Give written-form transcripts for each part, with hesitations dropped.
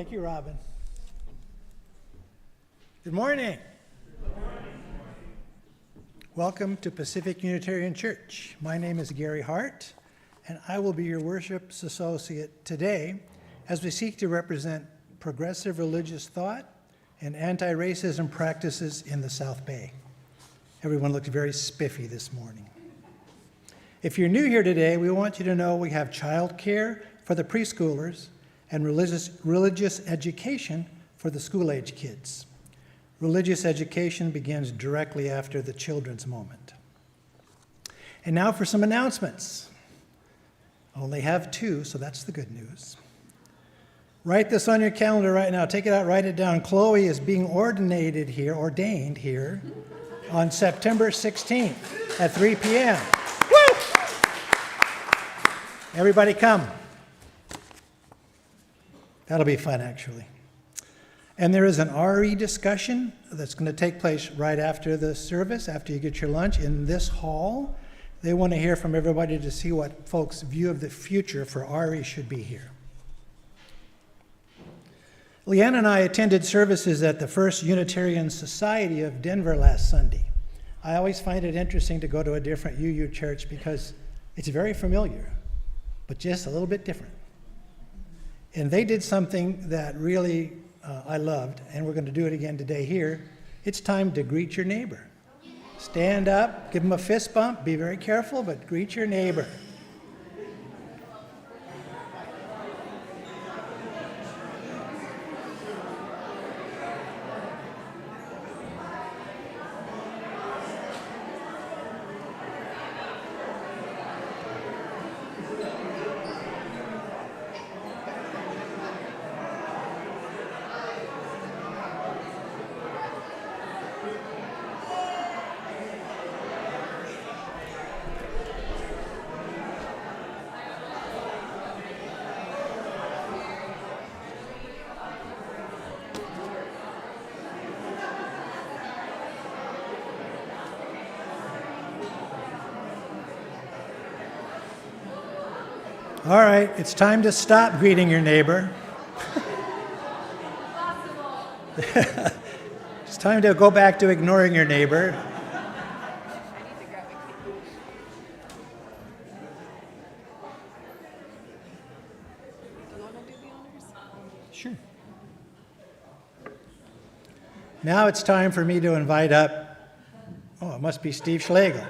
Thank you, Robin. Good morning. Good morning. Welcome to Pacific Unitarian Church. My name is Gary Hart, and I will be your worship associate today as we seek to represent progressive religious thought and anti-racism practices in the South Bay. Everyone looks very spiffy this morning. If you're new here today, we want you to know we have childcare for the preschoolers and religious education for the school-age kids. Religious education begins directly after the children's moment. And now for some announcements. Only have two, so that's the good news. Write this on your calendar right now. Take it out, write it down. Chloe is being ordained here on September 16th at 3 p.m. Woo! Everybody come. That'll be fun, actually. And there is an RE discussion that's going to take place right after the service, after you get your lunch in this hall. They want to hear from everybody to see what folks' view of the future for RE should be here. Leanne and I attended services at the First Unitarian Society of Denver last Sunday. I always find it interesting to go to a different UU church because it's very familiar, but just a little bit different. And they did something that really I loved, and we're going to do it again today here. It's time to greet your neighbor. Stand up, give them a fist bump, be very careful, but greet your neighbor. All right, it's time to stop greeting your neighbor. It's time to go back to ignoring your neighbor. Sure. Now it's time for me to invite up, it must be Steve Schlegel.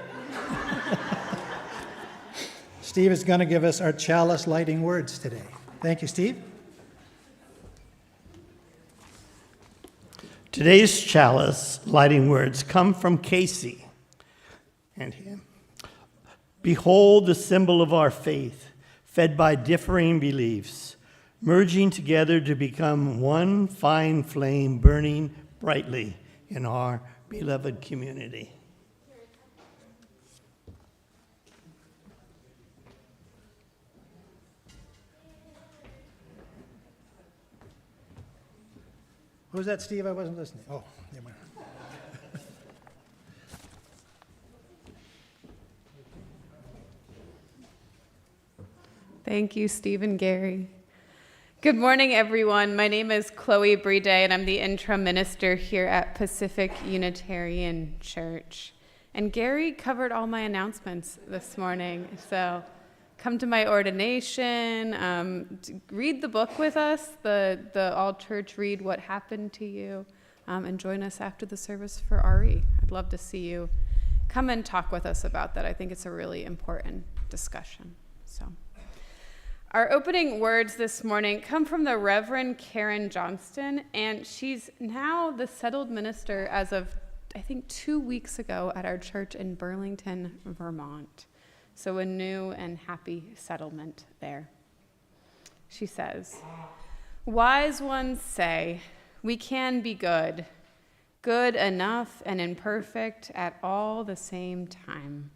Steve is going to give us our chalice lighting words today. Thank you, Steve. Today's chalice lighting words come from Casey and him. Behold the symbol of our faith, fed by differing beliefs, merging together to become one fine flame burning brightly in our beloved community. What was that, Steve? I wasn't listening. Oh, never mind. Thank you, Steve and Gary. Good morning, everyone. My name is Chloe Briede, and I'm the interim minister here at Pacific Unitarian Church. And Gary covered all my announcements this morning, so come to my ordination, read the book with us, the all-church Read What Happened to You, and join us after the service for RE. I'd love to see you come and talk with us about that. I think it's a really important discussion. So, our opening words this morning come from the Reverend Karen Johnston, and she's now the settled minister as of, I think, 2 weeks ago at our church in Burlington, Vermont. So a new and happy settlement there. She says, "Wise ones say we can be good, good enough and imperfect at all the same time.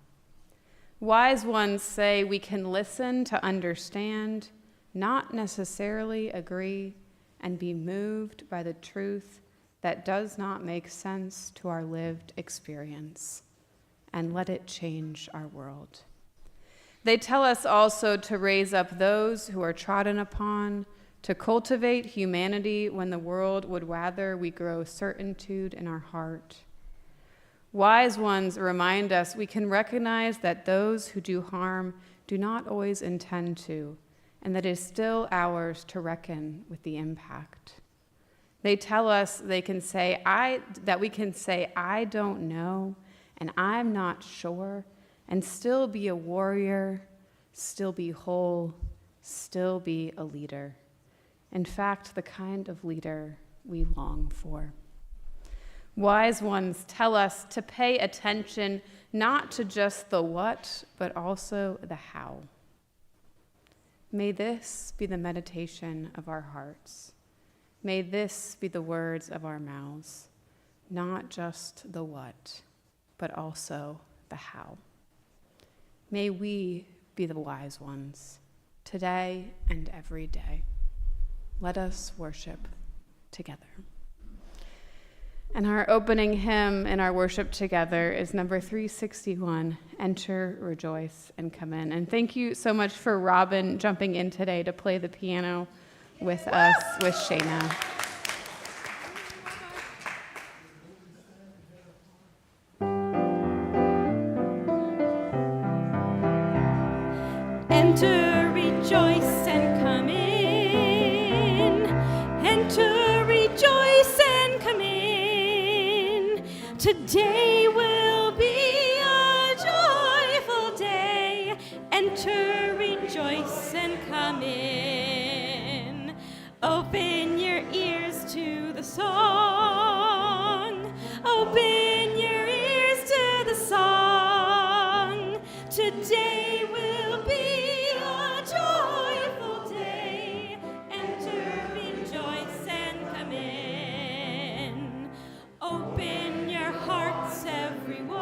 Wise ones say we can listen to understand, not necessarily agree, and be moved by the truth that does not make sense to our lived experience, and let it change our world. They tell us also to raise up those who are trodden upon, to cultivate humanity when the world would rather we grow certitude in our heart. Wise ones remind us we can recognize that those who do harm do not always intend to, and that it is still ours to reckon with the impact. They tell us that we can say, I don't know, and I'm not sure, and still be a warrior, still be whole, still be a leader. In fact, the kind of leader we long for. Wise ones tell us to pay attention not to just the what, but also the how. May this be the meditation of our hearts. May this be the words of our mouths, not just the what, but also the how. May we be the wise ones, today and every day. Let us worship together. And our opening hymn in our worship together is number 361, Enter, Rejoice, and Come In. And thank you so much for Robin jumping in today to play the piano with us, with Shayna. Enter, rejoice, and come in. Enter, rejoice, and come in. Today will be a joyful day. Enter, rejoice, and come in. Open your ears to the song. Open your ears to the song. Today will be a joyful day. Enter, rejoice, and come in. Open your hearts, everyone.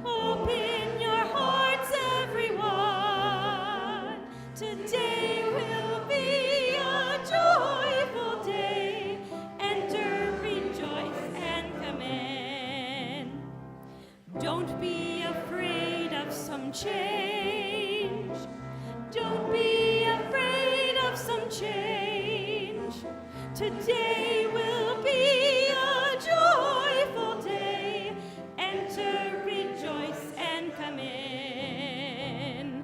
Open your hearts, everyone. Today will be a joyful day. Enter, rejoice, and come in. Don't be afraid of some change. Don't be afraid of some change. Today will be a joyful day. Enter, rejoice, and come in.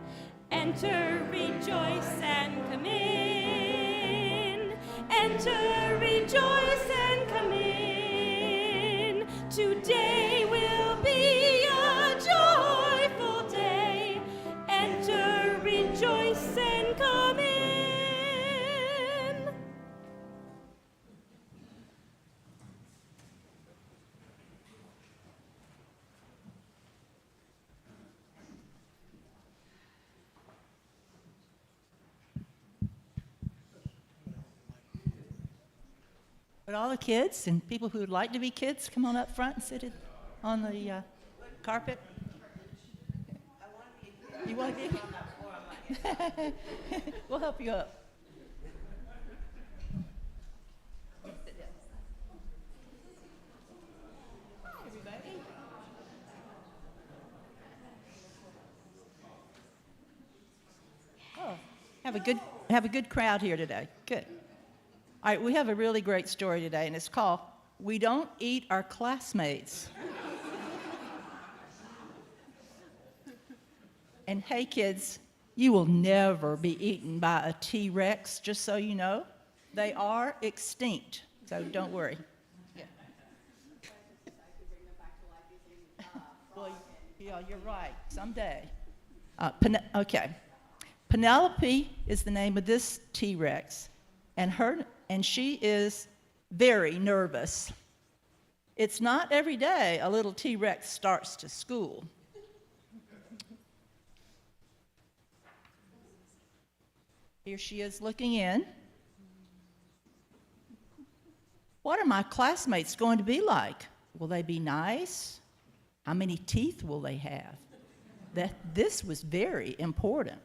Enter, rejoice, and come in. Enter, rejoice, and come in. Today will be a joyful day. Enter, rejoice, and come in. But all the kids and people who would like to be kids, come on up front and sit on the carpet. You want to be? We'll help you up. Hi, everybody. Oh, have a good crowd here today. Good. All right, we have a really great story today, and it's called We Don't Eat Our Classmates. And hey, kids, you will never be eaten by a T-Rex, just so you know. They are extinct, so don't worry. Yeah. Well, yeah, you're right, someday. Okay. Penelope is the name of this T-Rex, and she is very nervous. It's not every day a little T-Rex starts to school. Here she is looking in. What are my classmates going to be like? Will they be nice? How many teeth will they have? This was very important.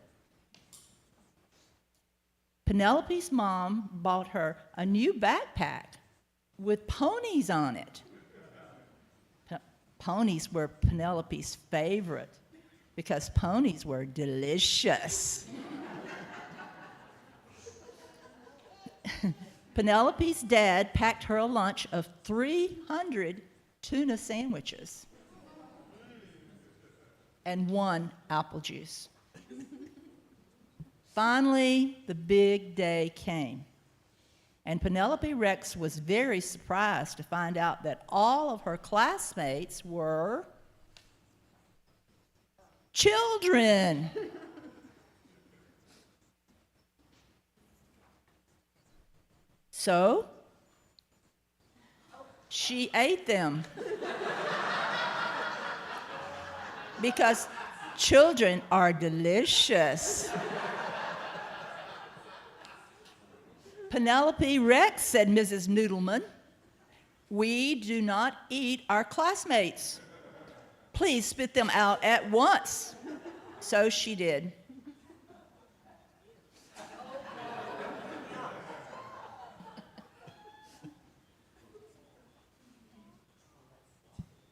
Penelope's mom bought her a new backpack with ponies on it. Ponies were Penelope's favorite because ponies were delicious. Penelope's dad packed her a lunch of 300 tuna sandwiches and 1 apple juice. Finally, the big day came, and Penelope Rex was very surprised to find out that all of her classmates were children. So, she ate them. Because children are delicious. Penelope Rex, said Mrs. Noodleman, we do not eat our classmates. Please spit them out at once. So she did.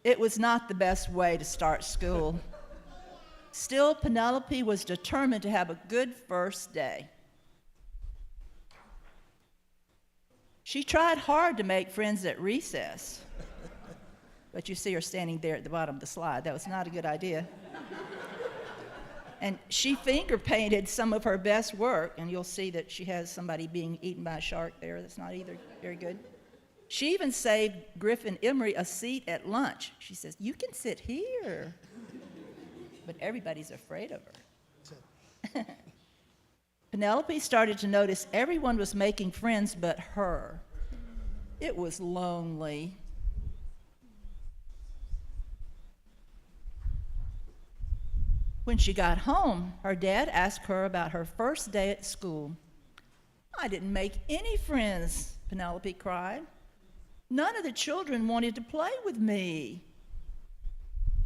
It was not the best way to start school. Still, Penelope was determined to have a good first day. She tried hard to make friends at recess. But you see her standing there at the bottom of the slide. That was not a good idea. And she finger painted some of her best work, and you'll see that she has somebody being eaten by a shark there. That's not either very good. She even saved Griffin Emery a seat at lunch. She says, you can sit here. But everybody's afraid of her. Penelope started to notice everyone was making friends but her. It was lonely. When she got home, her dad asked her about her first day at school. I didn't make any friends, Penelope cried. None of the children wanted to play with me.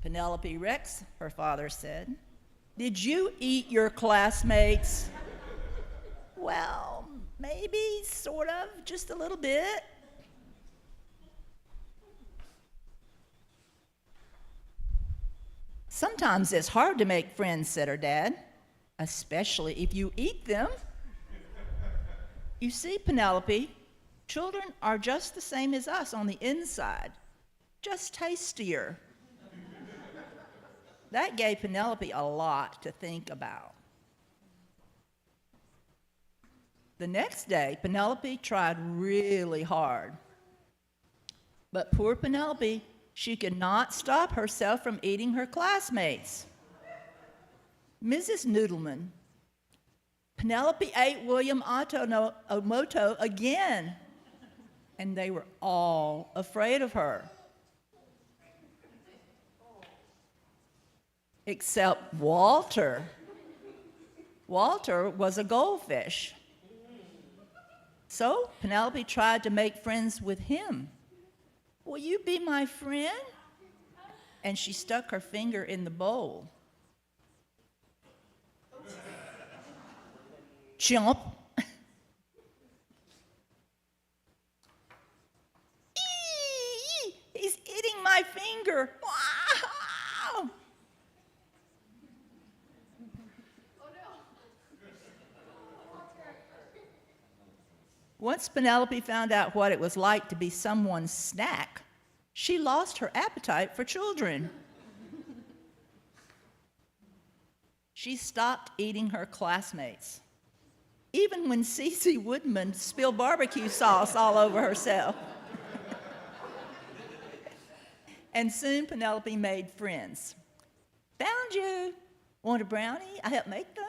Penelope Rex, her father said, did you eat your classmates? Well, maybe, sort of, just a little bit. Sometimes it's hard to make friends, said her dad, especially if you eat them. You see, Penelope, children are just the same as us on the inside, just tastier. That gave Penelope a lot to think about. The next day, Penelope tried really hard. But poor Penelope, she could not stop herself from eating her classmates. Mrs. Noodleman, Penelope ate William Omoto again, and they were all afraid of her. Except Walter. Walter was a goldfish. So Penelope tried to make friends with him. Will you be my friend? And she stuck her finger in the bowl. Jump. He's eating my finger. Wow. Once Penelope found out what it was like to be someone's snack, she lost her appetite for children. She stopped eating her classmates, even when Cece Woodman spilled barbecue sauce all over herself. And soon Penelope made friends. Found you. Want a brownie? I helped make them.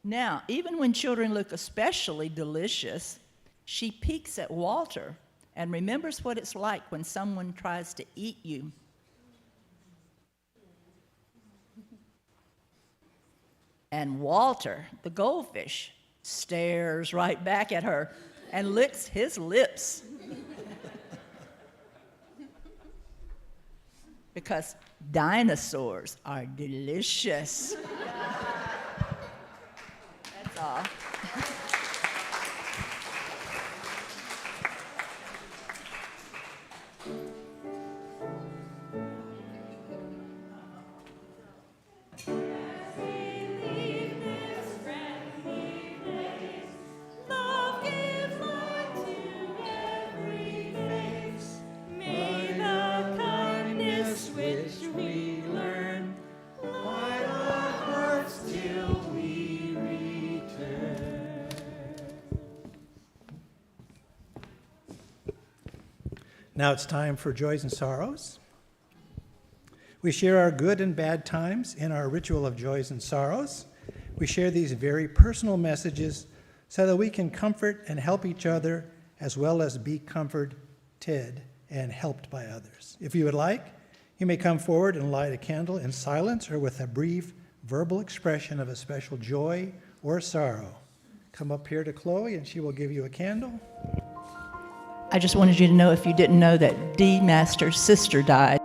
Now, even when children look especially delicious, she peeks at Walter and remembers what it's like when someone tries to eat you. And Walter, the goldfish, stares right back at her and licks his lips. Because dinosaurs are delicious. That's all. As we leave this Now it's time for joys and sorrows. We share our good and bad times in our ritual of joys and sorrows. We share these very personal messages so that we can comfort and help each other as well as be comforted and helped by others. If you would like, you may come forward and light a candle in silence or with a brief verbal expression of a special joy or sorrow. Come up here to Chloe and she will give you a candle. I just wanted you to know, if you didn't know, that D. Master's sister died.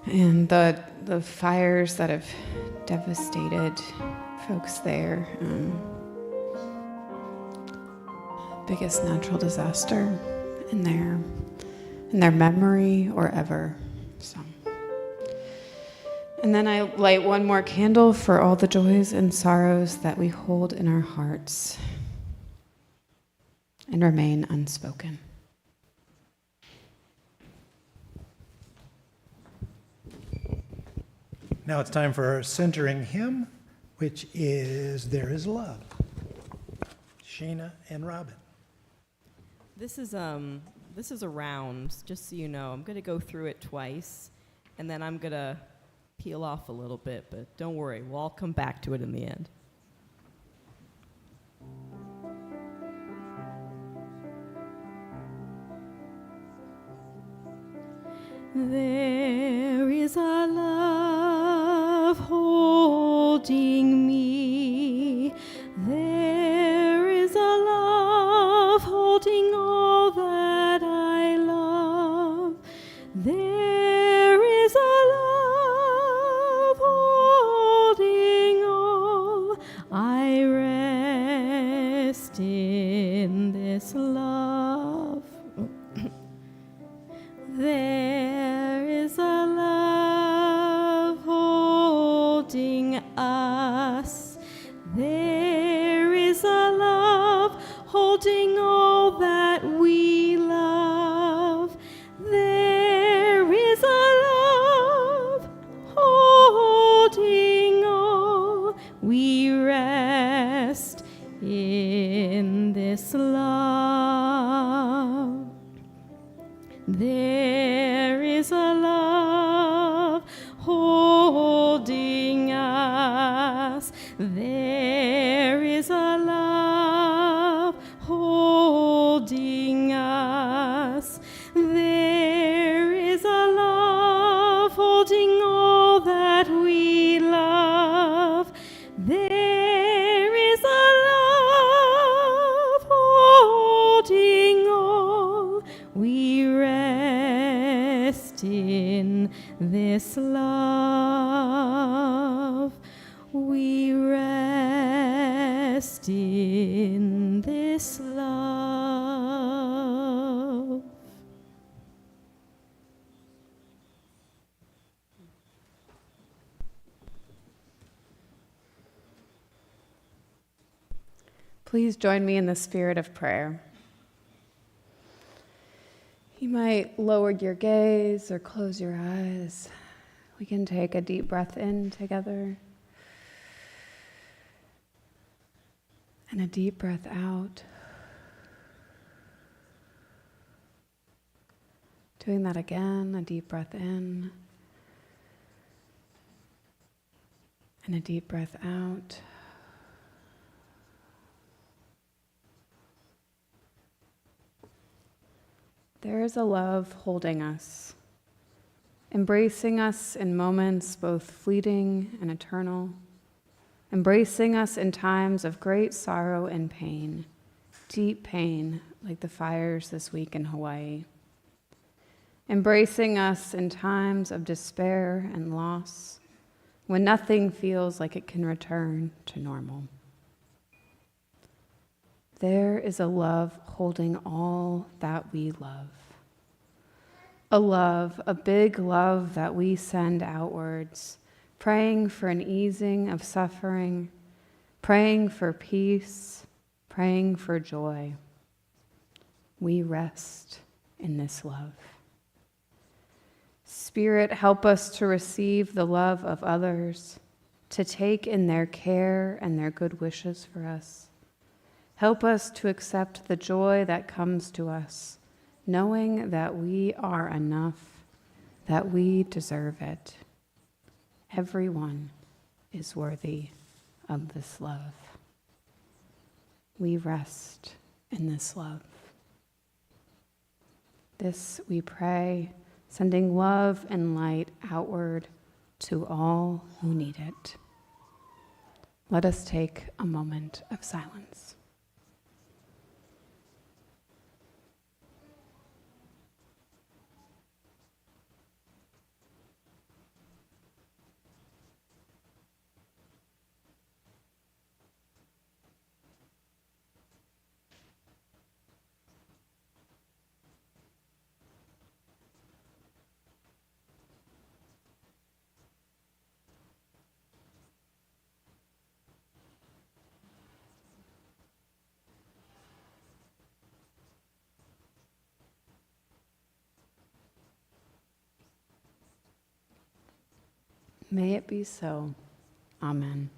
And the fires that have devastated folks there. Biggest natural disaster in their memory or ever. So. And then I light one more candle for all the joys and sorrows that we hold in our hearts and remain unspoken. Now it's time for our centering hymn, which is There Is Love. Sheena and Robin. This is a round, just so you know. I'm going to go through it twice, and then I'm going to peel off a little bit, but don't worry, we'll all come back to it in the end. There is a love holding me. in this love. We rest in this love. Please join me in the spirit of prayer. You might lower your gaze or close your eyes. We can take a deep breath in together and a deep breath out. Doing that again, a deep breath in and a deep breath out. There is a love holding us, embracing us in moments both fleeting and eternal, embracing us in times of great sorrow and pain, deep pain like the fires this week in Hawaii, embracing us in times of despair and loss, when nothing feels like it can return to normal. There is a love holding all that we love. A love, a big love that we send outwards, praying for an easing of suffering, praying for peace, praying for joy. We rest in this love. Spirit, help us to receive the love of others, to take in their care and their good wishes for us. Help us to accept the joy that comes to us, knowing that we are enough, that we deserve it. Everyone is worthy of this love. We rest in this love. This we pray, sending love and light outward to all who need it. Let us take a moment of silence. May it be so. Amen.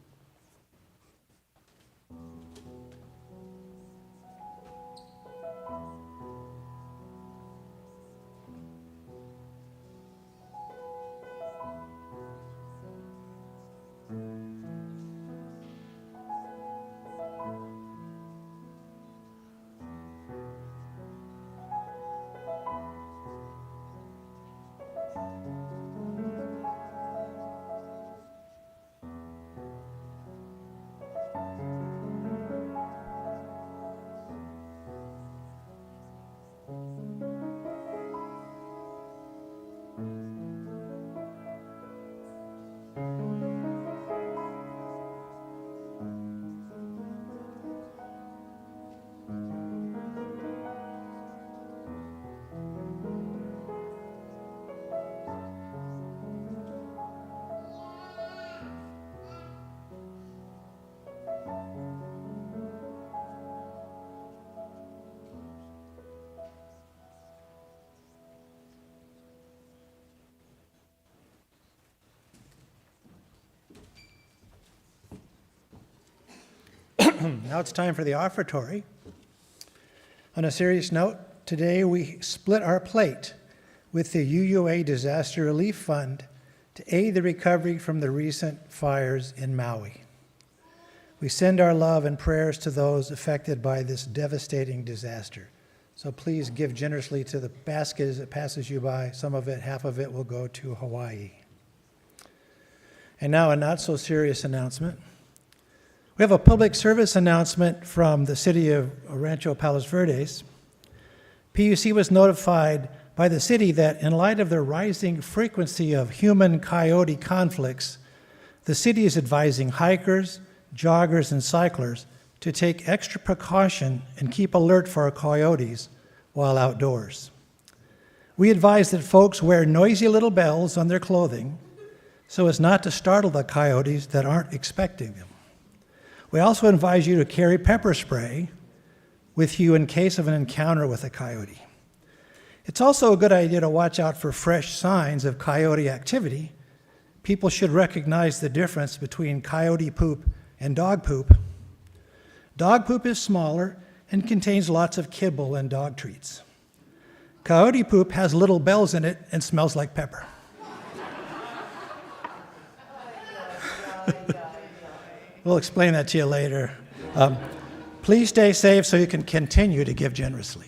Now it's time for the offertory. On a serious note, today we split our plate with the UUA Disaster Relief Fund to aid the recovery from the recent fires in Maui. We send our love and prayers to those affected by this devastating disaster. So please give generously to the basket as it passes you by. Some of it, half of it, will go to Hawaii. And now a not so serious announcement. We have a public service announcement from the city of Rancho Palos Verdes. PUC was notified by the city that in light of the rising frequency of human-coyote conflicts, the city is advising hikers, joggers, and cyclers to take extra precaution and keep alert for coyotes while outdoors. We advise that folks wear noisy little bells on their clothing so as not to startle the coyotes that aren't expecting them. We also advise you to carry pepper spray with you in case of an encounter with a coyote. It's also a good idea to watch out for fresh signs of coyote activity. People should recognize the difference between coyote poop and dog poop. Dog poop is smaller and contains lots of kibble and dog treats. Coyote poop has little bells in it and smells like pepper. We'll explain that to you later. Please stay safe so you can continue to give generously.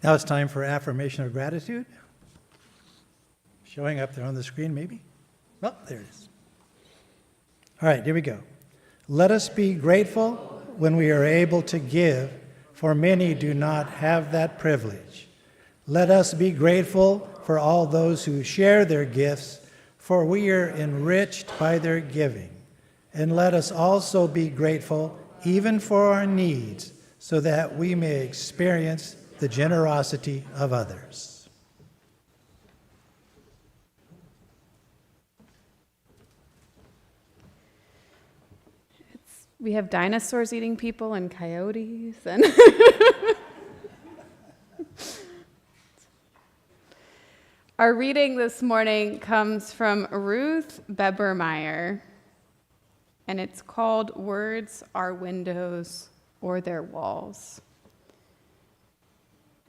Now it's time for affirmation of gratitude. Showing up there on the screen, maybe? Oh, there it is. All right, here we go. Let us be grateful when we are able to give, for many do not have that privilege. Let us be grateful for all those who share their gifts, for we are enriched by their giving. And let us also be grateful even for our needs, so that we may experience the generosity of others. We have dinosaurs eating people and coyotes and Our reading this morning comes from Ruth Bebermeyer, and it's called Words Are Windows or Their Walls.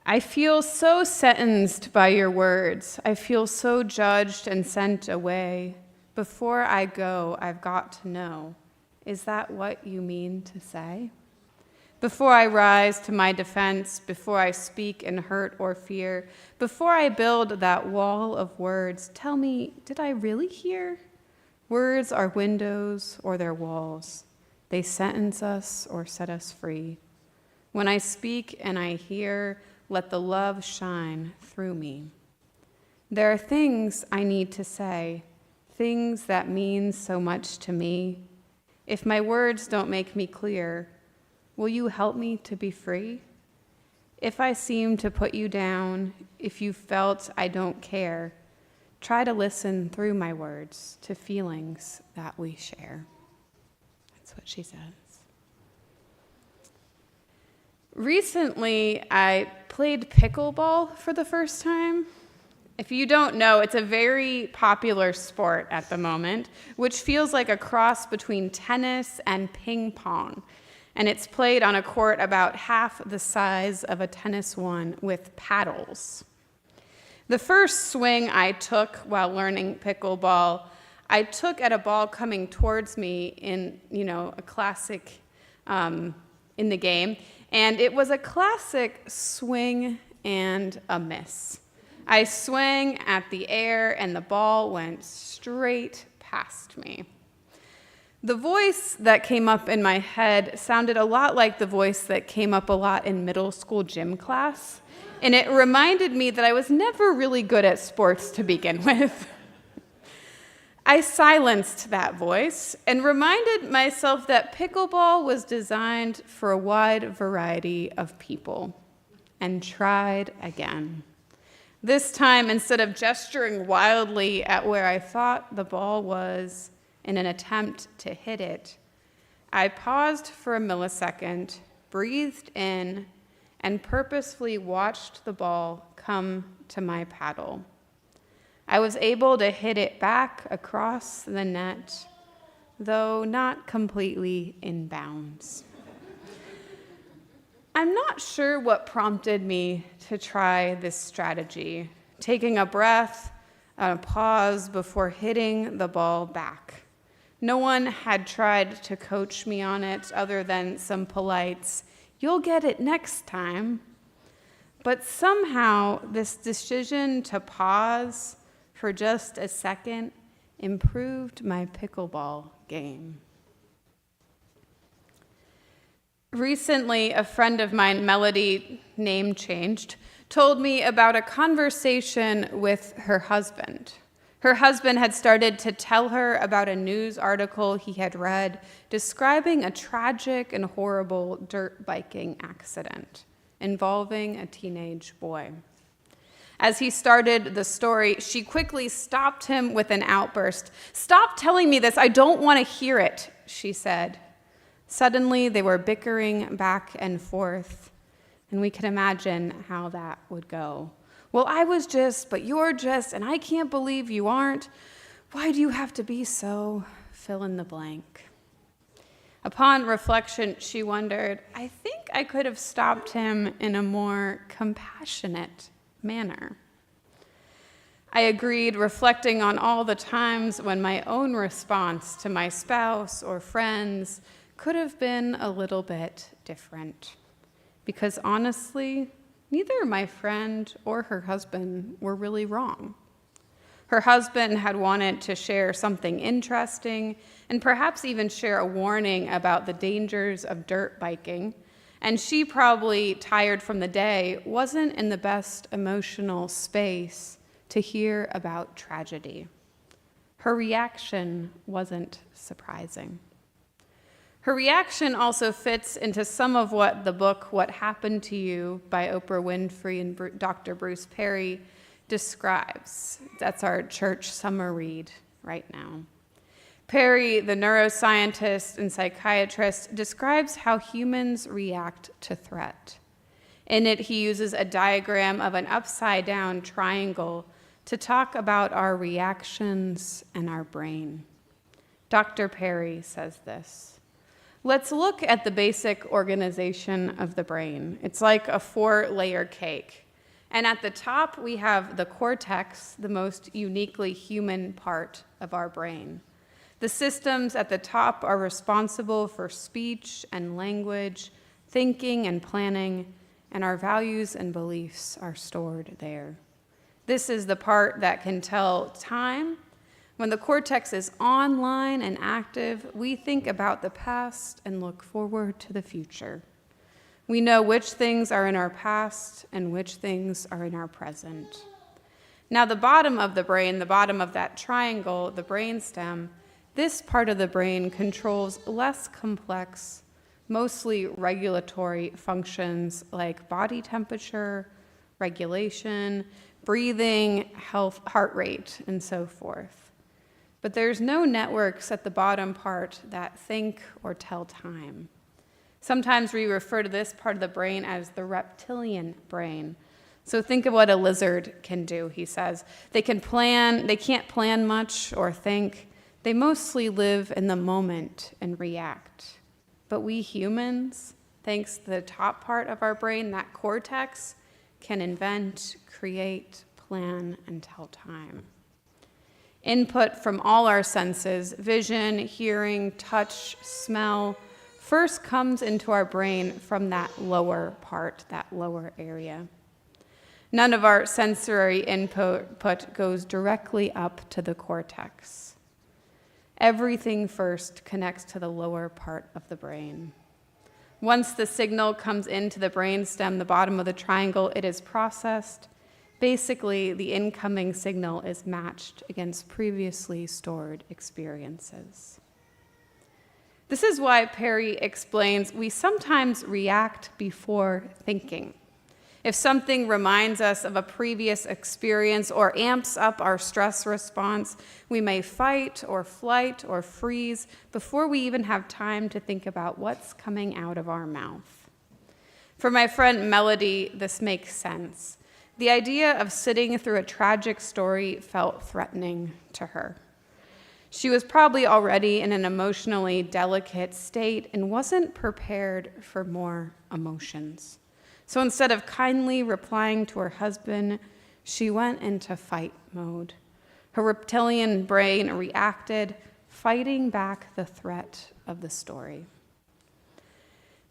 I feel so sentenced by your words. I feel so judged and sent away. Before I go, I've got to know. Is that what you mean to say? Before I rise to my defense, before I speak in hurt or fear, before I build that wall of words, tell me, did I really hear? Words are windows or they're walls. They sentence us or set us free. When I speak and I hear, let the love shine through me. There are things I need to say, things that mean so much to me. If my words don't make me clear, will you help me to be free? If I seem to put you down, if you felt I don't care, try to listen through my words to feelings that we share. That's what she says. Recently, I played pickleball for the first time. If you don't know, it's a very popular sport at the moment, which feels like a cross between tennis and ping pong. And it's played on a court about half the size of a tennis one with paddles. The first swing I took while learning pickleball, I took at a ball coming towards me in, a classic in the game. And it was a classic swing and a miss. I swung at the air and the ball went straight past me. The voice that came up in my head sounded a lot like the voice that came up a lot in middle school gym class. And it reminded me that I was never really good at sports to begin with. I silenced that voice and reminded myself that pickleball was designed for a wide variety of people, and tried again. This time, instead of gesturing wildly at where I thought the ball was in an attempt to hit it, I paused for a millisecond, breathed in, and purposefully watched the ball come to my paddle. I was able to hit it back across the net, though not completely in bounds. I'm not sure what prompted me to try this strategy, taking a breath, a pause before hitting the ball back. No one had tried to coach me on it other than some polites, "You'll get it next time." But somehow this decision to pause for just a second improved my pickleball game. Recently, a friend of mine, Melody, name changed, told me about a conversation with her husband. Her husband had started to tell her about a news article he had read describing a tragic and horrible dirt biking accident involving a teenage boy. As he started the story, she quickly stopped him with an outburst. "Stop telling me this, I don't want to hear it," she said. Suddenly, they were bickering back and forth, and we can imagine how that would go. "Well, I was just, but you're just, and I can't believe you aren't. Why do you have to be so fill in the blank?" Upon reflection, she wondered, I think I could have stopped him in a more compassionate manner. I agreed, reflecting on all the times when my own response to my spouse or friends could have been a little bit different. Because honestly, neither my friend or her husband were really wrong. Her husband had wanted to share something interesting and perhaps even share a warning about the dangers of dirt biking, and she, probably tired from the day, wasn't in the best emotional space to hear about tragedy. Her reaction wasn't surprising. Her reaction also fits into some of what the book What Happened to You by Oprah Winfrey and Dr. Bruce Perry describes. That's our church summer read right now. Perry, the neuroscientist and psychiatrist, describes how humans react to threat. In it, he uses a diagram of an upside-down triangle to talk about our reactions and our brain. Dr. Perry says this: "Let's look at the basic organization of the brain. It's like a 4-layer cake. And at the top, we have the cortex, the most uniquely human part of our brain. The systems at the top are responsible for speech and language, Thinking and planning and our values and beliefs are stored there. This is the part that can tell time. When the cortex is online and active, we think about the past and look forward to the future. We know which things are in our past and which things are in our present. Now, the bottom of the brain, the bottom of that triangle, the brainstem, this part of the brain controls less complex, mostly regulatory functions like body temperature, regulation, breathing, health, heart rate, and so forth. But there's no networks at the bottom part that think or tell time. Sometimes we refer to this part of the brain as the reptilian brain. So think of what a lizard can do, he says. They can't plan much or think. They mostly live in the moment and react. But we humans, thanks to the top part of our brain, that cortex, can invent, create, plan, and tell time. Input from all our senses, vision, hearing, touch, smell, first comes into our brain from that lower part, that lower area. None of our sensory input goes directly up to the cortex. Everything first connects to the lower part of the brain. Once the signal comes into the brainstem, the bottom of the triangle, it is processed. Basically, the incoming signal is matched against previously stored experiences. This is why Perry explains we sometimes react before thinking. If something reminds us of a previous experience or amps up our stress response, we may fight or flight or freeze before we even have time to think about what's coming out of our mouth. For my friend Melody, this makes sense. The idea of sitting through a tragic story felt threatening to her. She was probably already in an emotionally delicate state and wasn't prepared for more emotions. So instead of kindly replying to her husband, she went into fight mode. Her reptilian brain reacted, fighting back the threat of the story.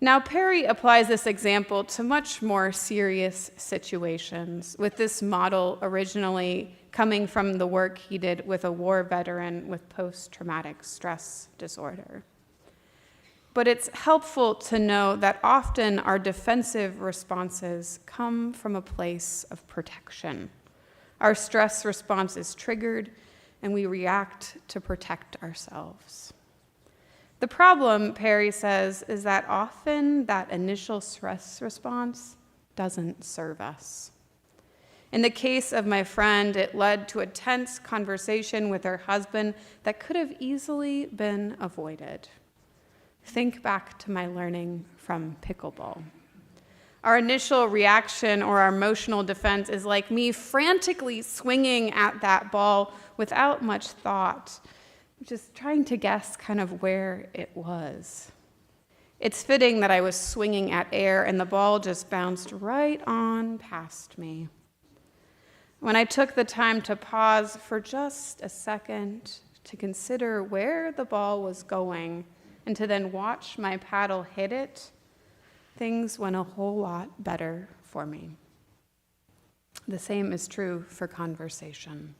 Now, Perry applies this example to much more serious situations, with this model originally coming from the work he did with a war veteran with post-traumatic stress disorder. But it's helpful to know that often our defensive responses come from a place of protection. Our stress response is triggered, and we react to protect ourselves. The problem, Perry says, is that often that initial stress response doesn't serve us. In the case of my friend, it led to a tense conversation with her husband that could have easily been avoided. Think back to my learning from pickleball. Our initial reaction or our emotional defense is like me frantically swinging at that ball without much thought, just trying to guess kind of where it was. It's fitting that I was swinging at air and the ball just bounced right on past me. When I took the time to pause for just a second to consider where the ball was going and to then watch my paddle hit it, things went a whole lot better for me. The same is true for conversation.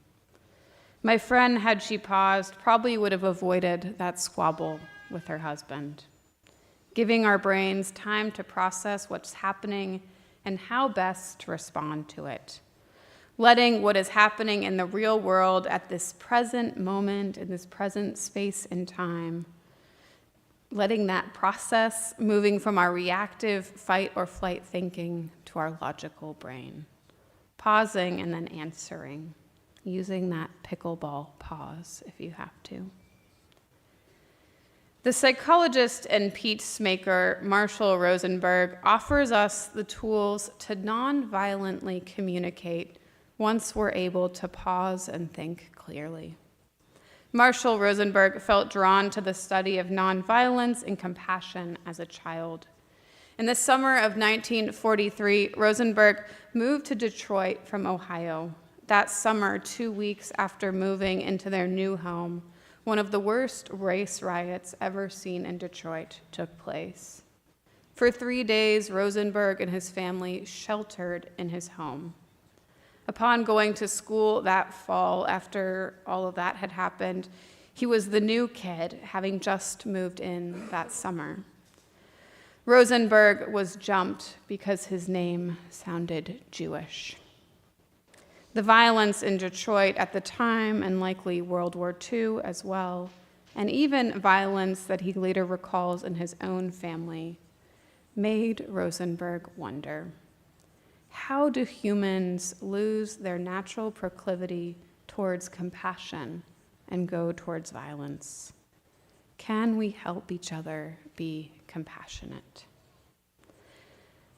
My friend, had she paused, probably would have avoided that squabble with her husband. Giving our brains time to process what's happening and how best to respond to it. Letting what is happening in the real world at this present moment, in this present space and time, letting that process, moving from our reactive fight or flight thinking to our logical brain. Pausing and then answering, using that pickleball pause if you have to. The psychologist and peacemaker Marshall Rosenberg offers us the tools to non-violently communicate once we're able to pause and think clearly. Marshall Rosenberg felt drawn to the study of nonviolence and compassion as a child. In the summer of 1943, Rosenberg moved to Detroit from Ohio. That summer, 2 weeks after moving into their new home, one of the worst race riots ever seen in Detroit took place. For 3 days, Rosenberg and his family sheltered in his home. Upon going to school that fall, after all of that had happened, he was the new kid, having just moved in that summer. Rosenberg was jumped because his name sounded Jewish. The violence in Detroit at the time, and likely World War II as well, and even violence that he later recalls in his own family, made Rosenberg wonder, how do humans lose their natural proclivity towards compassion and go towards violence? Can we help each other be compassionate?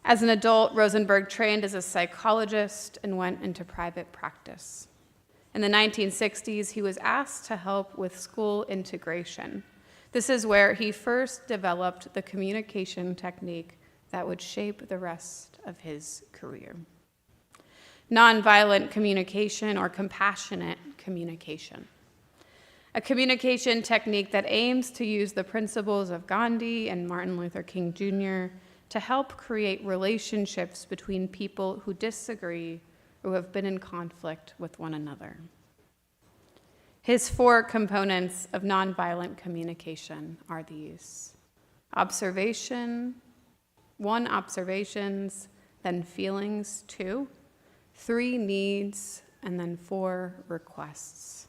As an adult, Rosenberg trained as a psychologist and went into private practice. In the 1960s, he was asked to help with school integration. This is where he first developed the communication technique that would shape the rest of his career. Nonviolent communication, or compassionate communication. A communication technique that aims to use the principles of Gandhi and Martin Luther King Jr. to help create relationships between people who disagree or who have been in conflict with one another. His 4 components of nonviolent communication are these: observation, 1, observations, then feelings, 2, 3, needs, and then 4, requests.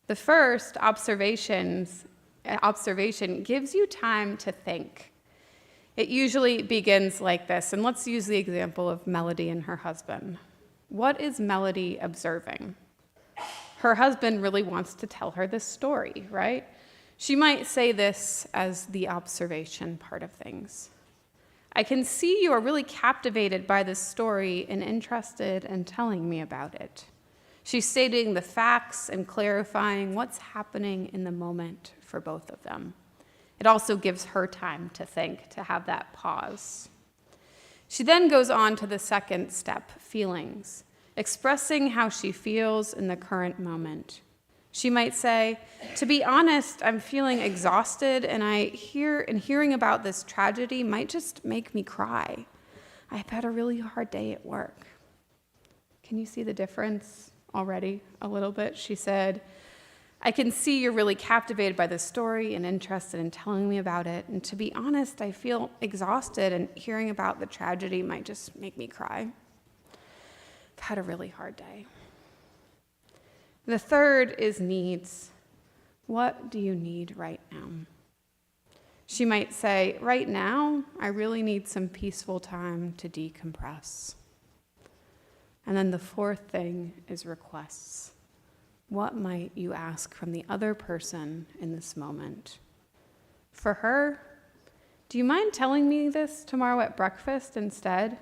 The first, observation gives you time to think. It usually begins like this, and let's use the example of Melody and her husband. What is Melody observing? Her husband really wants to tell her this story, right? She might say this as the observation part of things. I can see you are really captivated by this story and interested in telling me about it. She's stating the facts and clarifying what's happening in the moment for both of them. It also gives her time to think, to have that pause. She then goes on to the second step, feelings, expressing how she feels in the current moment. She might say, to be honest, I'm feeling exhausted, and hearing about this tragedy might just make me cry. I've had a really hard day at work. Can you see the difference already a little bit? She said, I can see you're really captivated by this story and interested in telling me about it. And to be honest, I feel exhausted, and hearing about the tragedy might just make me cry. I've had a really hard day. The third is needs. What do you need right now? She might say, right now, I really need some peaceful time to decompress. And then the fourth thing is requests. What might you ask from the other person in this moment? For her, do you mind telling me this tomorrow at breakfast instead?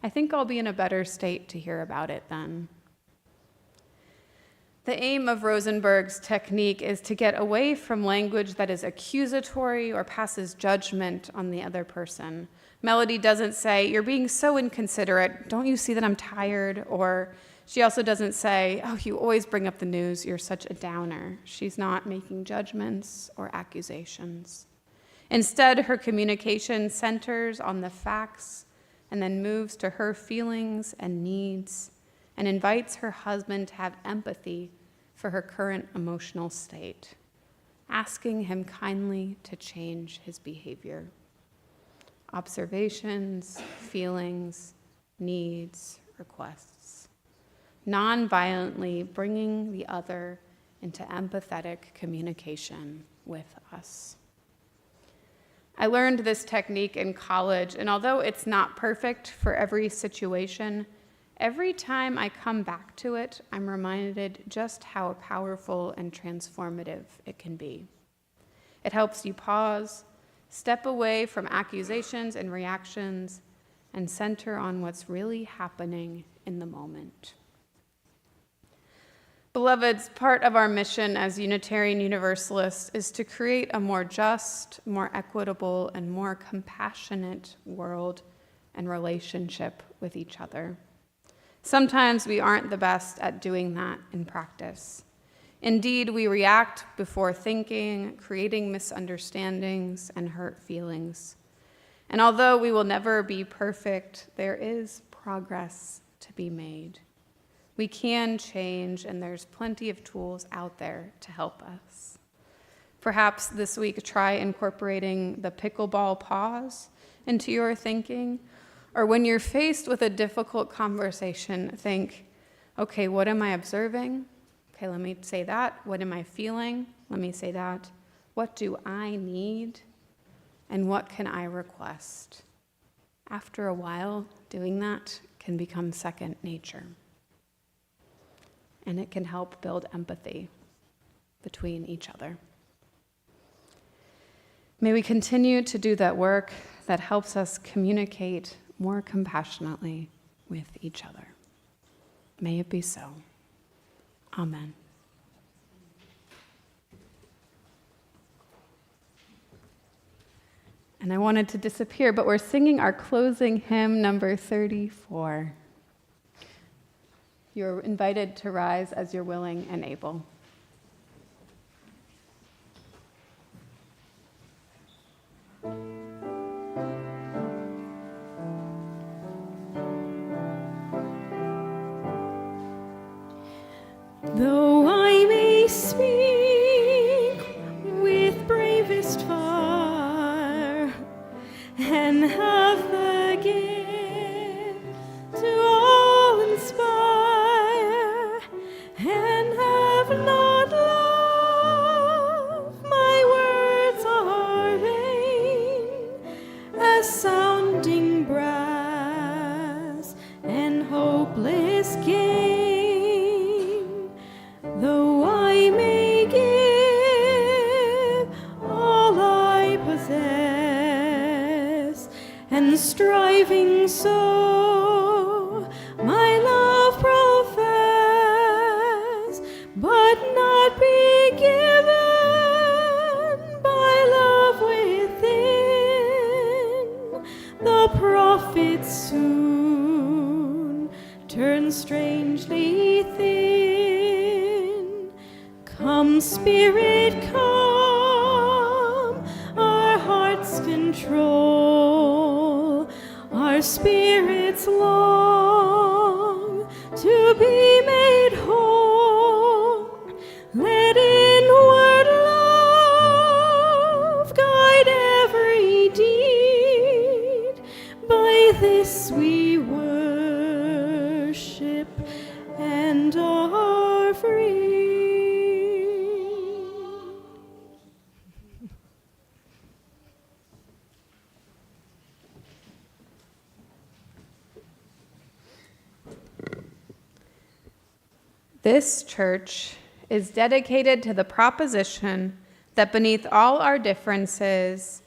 I think I'll be in a better state to hear about it then. The aim of Rosenberg's technique is to get away from language that is accusatory or passes judgment on the other person. Melody doesn't say, you're being so inconsiderate, don't you see that I'm tired? Or she also doesn't say, oh, you always bring up the news, you're such a downer. She's not making judgments or accusations. Instead, her communication centers on the facts and then moves to her feelings and needs, and invites her husband to have empathy for her current emotional state, asking him kindly to change his behavior. Observations, feelings, needs, requests. Non-violently bringing the other into empathetic communication with us. I learned this technique in college, and although it's not perfect for every situation, every time I come back to it, I'm reminded just how powerful and transformative it can be. It helps you pause, step away from accusations and reactions, and center on what's really happening in the moment. Beloveds, part of our mission as Unitarian Universalists is to create a more just, more equitable, and more compassionate world and relationship with each other. Sometimes we aren't the best at doing that in practice. Indeed, we react before thinking, creating misunderstandings and hurt feelings. And although we will never be perfect, there is progress to be made. We can change, and there's plenty of tools out there to help us. Perhaps this week, try incorporating the pickleball pause into your thinking. Or when you're faced with a difficult conversation, think, okay, what am I observing? Okay, let me say that. What am I feeling? Let me say that. What do I need? And what can I request? After a while, doing that can become second nature. And it can help build empathy between each other. May we continue to do that work that helps us communicate more compassionately with each other. May it be so. Amen. And I wanted to disappear, but we're singing our closing hymn, number 34. You're invited to rise as you're willing and able. Though I may speak with bravest fire and have the gift to all inspire and have not love, my words are vain as sounding brass and hopeless gain. Though I may give all I possess, and striving so my love profess, but not be given by love within, the prophet soon turns strangely thin. Come, Spirit, come, our hearts control, our spirits long to be made whole. Let inward love guide every deed. By this we worship and are free. This church is dedicated to the proposition that beneath all our differences,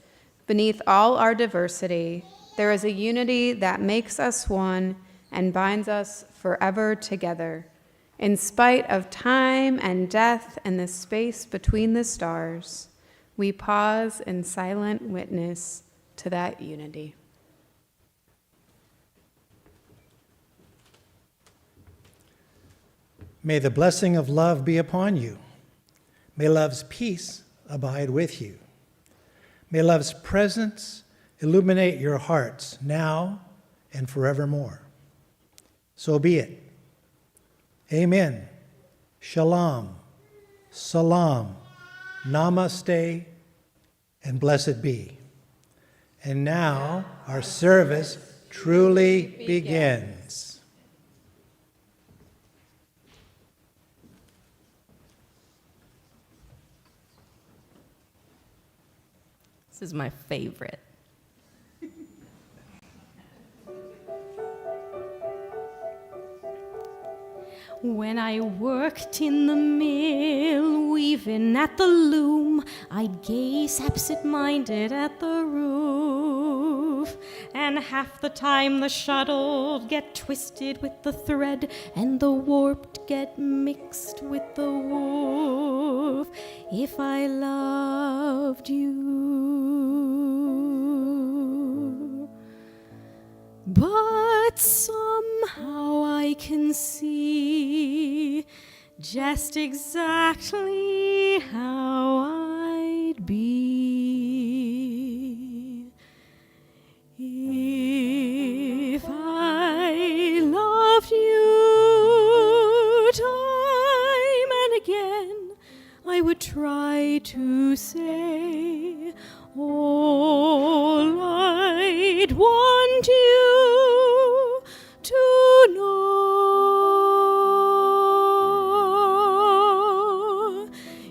beneath all our diversity, there is a unity that makes us one and binds us forever together. In spite of time and death and the space between the stars, we pause in silent witness to that unity. May the blessing of love be upon you. May love's peace abide with you. May love's presence illuminate your hearts now and forevermore. So be it. Amen. Shalom. Salam. Namaste. And blessed be. And now our service truly begins. This is my favorite. When I worked in the mill, weaving at the loom, I'd gaze absent-minded at the roof. And half the time the shuttled get twisted with the thread, and the warped get mixed with the woof. If I loved you, but somehow I can see just exactly how I'd be say, all I'd want you to know.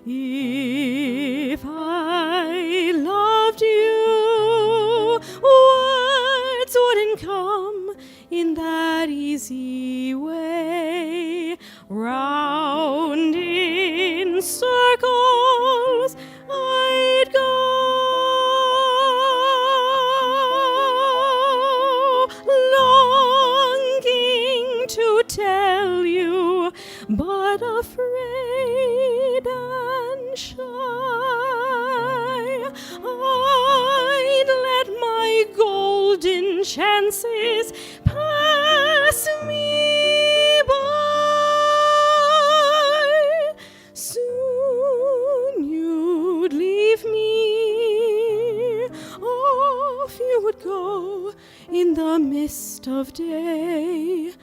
If I loved you, words wouldn't come in that easy way. Round in circles I'd go, longing to tell you, but afraid and shy. I'd let my golden chances pass me by. Soon you'd leave me, off you would go in the mist of day.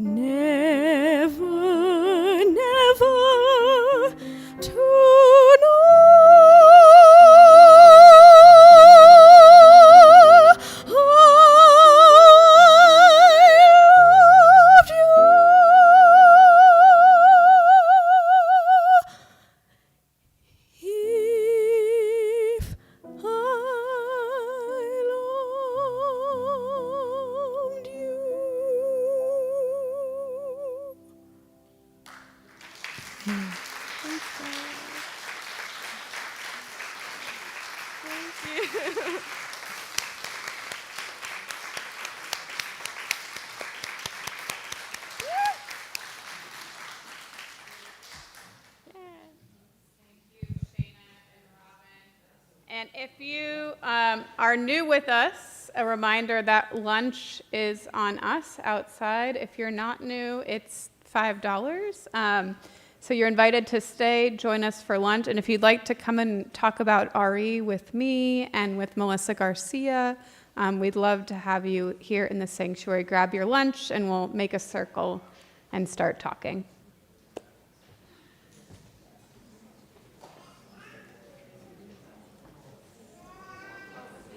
Never, never to know. I loved you. If I loved you. And if you are new with us, a reminder that lunch is on us outside. If you're not new, it's $5. So you're invited to stay, join us for lunch. And if you'd like to come and talk about RE with me and with Melissa Garcia, we'd love to have you here in the sanctuary. Grab your lunch and we'll make a circle and start talking.